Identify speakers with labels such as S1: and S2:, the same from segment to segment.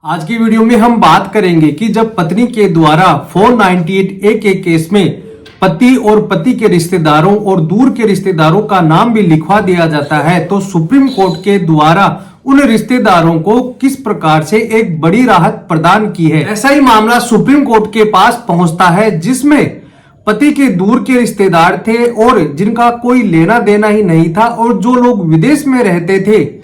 S1: आज की वीडियो में हम बात करेंगे कि जब पत्नी के द्वारा 498A के केस में पति और पति के रिश्तेदारों और दूर के रिश्तेदारों का नाम भी लिखवा दिया जाता है, तो सुप्रीम कोर्ट के द्वारा उन रिश्तेदारों को किस प्रकार से एक बड़ी राहत प्रदान की है। ऐसा ही मामला सुप्रीम कोर्ट के पास पहुंचता है, जिसमें पति के दूर के रिश्तेदार थे और जिनका कोई लेना देना ही नहीं था और जो लोग विदेश में रहते थे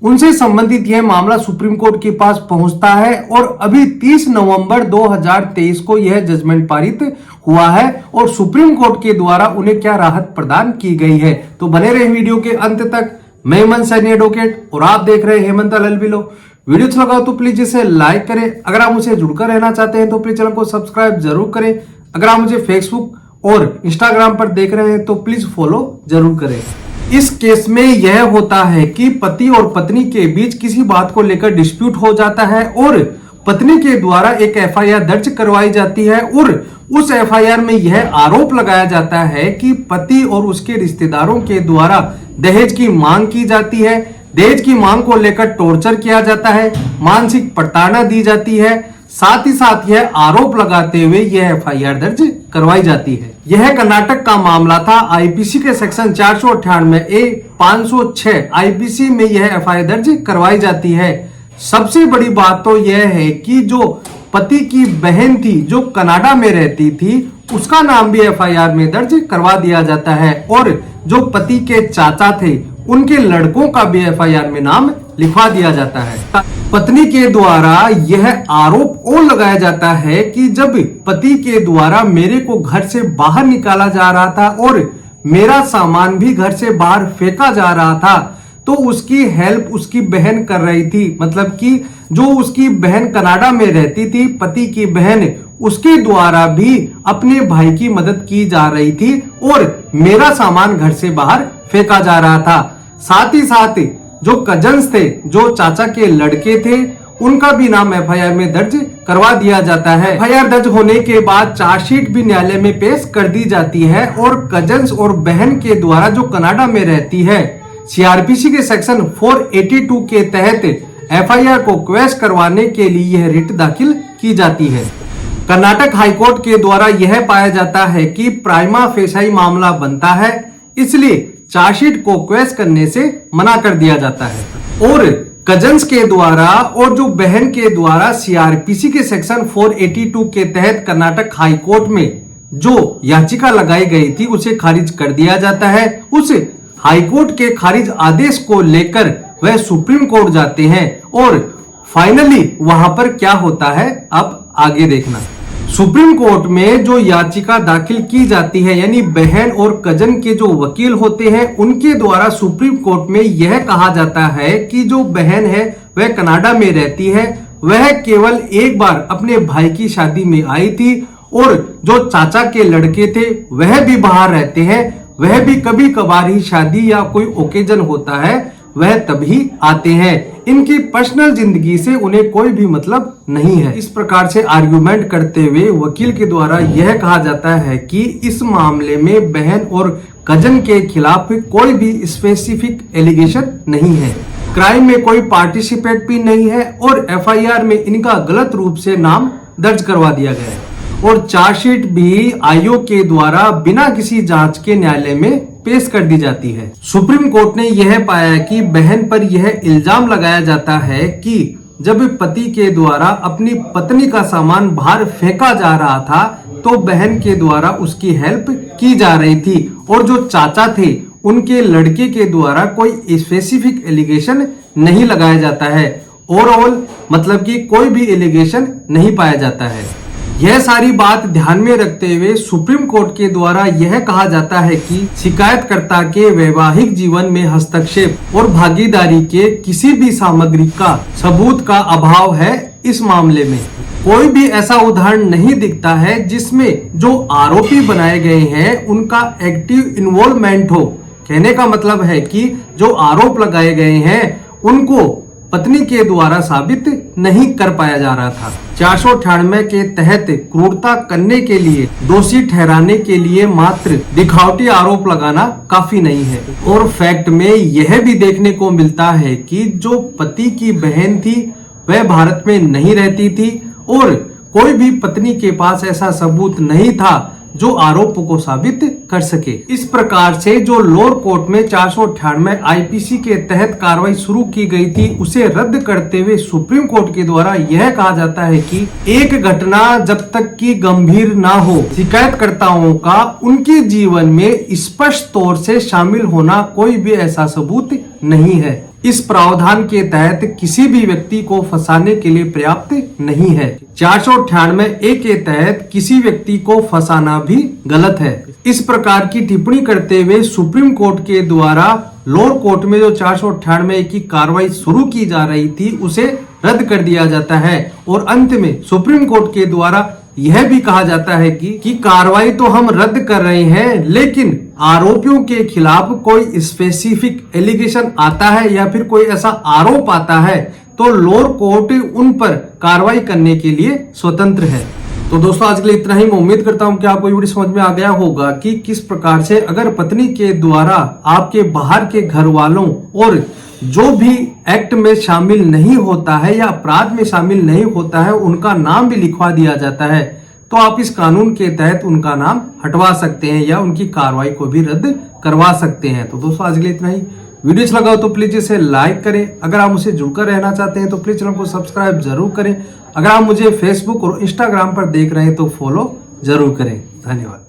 S1: उनसे संबंधित यह मामला सुप्रीम कोर्ट के पास पहुंचता है। और अभी 30 नवंबर 2023 को यह जजमेंट पारित हुआ है और सुप्रीम कोर्ट के द्वारा उन्हें क्या राहत प्रदान की गई है। तो बने रहे वीडियो के अंत तक। मैं हेमंत सैनी एडवोकेट और आप देख रहे हैं हेमंत LLB। वीडियो अच्छा लगा तो प्लीज इसे लाइक करें। अगर आप मुझे जुड़कर रहना चाहते हैं तो प्लीज चैनल को सब्सक्राइब जरूर करें। अगर आप मुझे फेसबुक और इंस्टाग्राम पर देख रहे हैं तो प्लीज फॉलो जरूर करें। इस केस में यह होता है कि पति और पत्नी के बीच किसी बात को लेकर डिस्प्यूट हो जाता है और पत्नी के द्वारा एक FIR दर्ज करवाई जाती है और उस FIR में यह आरोप लगाया जाता है कि पति और उसके रिश्तेदारों के द्वारा दहेज की मांग की जाती है, दहेज की मांग को लेकर टॉर्चर किया जाता है, मानसिक प्रताड़ना दी जाती है। साथ ही साथ यह आरोप लगाते हुए यह FIR दर्ज करवाई जाती है। यह कर्नाटक का मामला था। IPC के सेक्शन 498A 506 IPC में यह FIR दर्ज करवाई जाती है। सबसे बड़ी बात तो यह है कि जो पति की बहन थी जो कनाडा में रहती थी उसका नाम भी FIR में दर्ज करवा दिया जाता है और जो पति के चाचा थे उनके लड़कों का भी FIR में नाम लिखवा दिया जाता है। पत्नी के द्वारा यह आरोप और लगाया जाता है कि जब पति के द्वारा मेरे को घर से बाहर निकाला जा रहा था और मेरा सामान भी घर से बाहर फेंका जा रहा था, तो उसकी हेल्प उसकी बहन कर रही थी। मतलब कि जो उसकी बहन कनाडा में रहती थी, पति की बहन, उसके द्वारा भी अपने भाई की मदद की जा रही थी और मेरा सामान घर से बाहर फेंका जा रहा था। साथ ही साथ जो कजन्स थे, जो चाचा के लड़के थे, उनका भी नाम FIR में दर्ज करवा दिया जाता है। FIR दर्ज होने के बाद चार्जशीट भी न्यायालय में पेश कर दी जाती है और कजन्स और बहन के द्वारा जो कनाडा में रहती है CRPC के सेक्शन 482 के तहत FIR को क्वैश करवाने के लिए यह रिट दाखिल की जाती है। कर्नाटक हाईकोर्ट के द्वारा यह पाया जाता है कि प्राइमा फेसाई मामला बनता है, इसलिए चार्जशीट को क्वैश करने से मना कर दिया जाता है। और कजन्स के द्वारा और जो बहन के द्वारा CRPC के सेक्शन 482 के तहत कर्नाटक हाई कोर्ट में जो याचिका लगाई गई थी उसे खारिज कर दिया जाता है। उस हाई कोर्ट के खारिज आदेश को लेकर वह सुप्रीम कोर्ट जाते हैं और फाइनली वहां पर क्या होता है अब आगे देखना। सुप्रीम कोर्ट में जो याचिका दाखिल की जाती है, यानी बहन और कजन के जो वकील होते हैं उनके द्वारा सुप्रीम कोर्ट में यह कहा जाता है कि जो बहन है वह कनाडा में रहती है, वह केवल एक बार अपने भाई की शादी में आई थी और जो चाचा के लड़के थे वह भी बाहर रहते हैं, वह भी कभी कभार ही शादी या कोई ओकेजन होता है वह तभी आते हैं। इनकी पर्सनल जिंदगी से उन्हें कोई भी मतलब नहीं है। इस प्रकार से आर्गुमेंट करते हुए वकील के द्वारा यह कहा जाता है कि इस मामले में बहन और कजन के खिलाफ कोई भी स्पेसिफिक एलिगेशन नहीं है, क्राइम में कोई पार्टिसिपेट भी नहीं है और FIR में इनका गलत रूप से नाम दर्ज करवा दिया गया है और चार्जशीट भी आयोग के द्वारा बिना किसी जांच के न्यायालय में पेश कर दी जाती है। सुप्रीम कोर्ट ने यह पाया कि बहन पर यह इल्जाम लगाया जाता है कि जब पति के द्वारा अपनी पत्नी का सामान बाहर फेंका जा रहा था तो बहन के द्वारा उसकी हेल्प की जा रही थी और जो चाचा थे उनके लड़के के द्वारा कोई स्पेसिफिक एलिगेशन नहीं लगाया जाता है। ओवरऑल मतलब कि कोई भी एलिगेशन नहीं पाया जाता है। यह सारी बात ध्यान में रखते हुए सुप्रीम कोर्ट के द्वारा यह कहा जाता है कि शिकायतकर्ता के वैवाहिक जीवन में हस्तक्षेप और भागीदारी के किसी भी सामग्री का सबूत का अभाव है। इस मामले में कोई भी ऐसा उदाहरण नहीं दिखता है जिसमें जो आरोपी बनाए गए हैं उनका एक्टिव इन्वॉल्वमेंट हो। कहने का मतलब है कि जो आरोप लगाए गए हैं उनको पत्नी के द्वारा साबित नहीं कर पाया जा रहा था। 498 के तहत क्रूरता करने के लिए दोषी ठहराने के लिए मात्र दिखावटी आरोप लगाना काफी नहीं है। और फैक्ट में यह भी देखने को मिलता है कि जो पति की बहन थी वह भारत में नहीं रहती थी और कोई भी पत्नी के पास ऐसा सबूत नहीं था जो आरोप को साबित कर सके। इस प्रकार से जो लोअर कोर्ट में 498 आईपीसी के तहत कार्रवाई शुरू की गई थी उसे रद्द करते हुए सुप्रीम कोर्ट के द्वारा यह कहा जाता है कि एक घटना जब तक कि गंभीर ना हो, शिकायतकर्ताओं का उनके जीवन में स्पष्ट तौर से शामिल होना कोई भी ऐसा सबूत नहीं है। इस प्रावधान के तहत किसी भी व्यक्ति को फंसाने के लिए पर्याप्त नहीं है। 498 ए के तहत किसी व्यक्ति को फंसाना भी गलत है। इस प्रकार की टिप्पणी करते हुए सुप्रीम कोर्ट के द्वारा लोअर कोर्ट में जो 498 की कार्रवाई शुरू की जा रही थी उसे रद्द कर दिया जाता है और अंत में सुप्रीम कोर्ट के द्वारा यह भी कहा जाता है कि कार्रवाई तो हम रद्द कर रहे हैं, लेकिन आरोपियों के खिलाफ कोई स्पेसिफिक एलिगेशन आता है या फिर कोई ऐसा आरोप आता है तो लोअर कोर्ट उन पर कार्रवाई करने के लिए स्वतंत्र है। तो दोस्तों आज के लिए इतना ही। मैं उम्मीद करता हूं कि आपको ये वीडियो समझ में आ गया होगा कि किस प्रकार से अगर पत्नी के द्वारा आपके बाहर के घर वालों और जो भी एक्ट में शामिल नहीं होता है या अपराध में शामिल नहीं होता है उनका नाम भी लिखवा दिया जाता है तो आप इस कानून के तहत उनका नाम हटवा सकते हैं या उनकी कार्रवाई को भी रद्द करवा सकते हैं। तो दोस्तों आज के लिए इतना ही। वीडियो अच्छा लगा हो तो प्लीज इसे लाइक करें। अगर आप मुझसे जुड़कर रहना चाहते हैं तो प्लीज चैनल को सब्सक्राइब जरूर करें। अगर आप मुझे फेसबुक और इंस्टाग्राम पर देख रहे हैं तो फॉलो जरूर करें। धन्यवाद।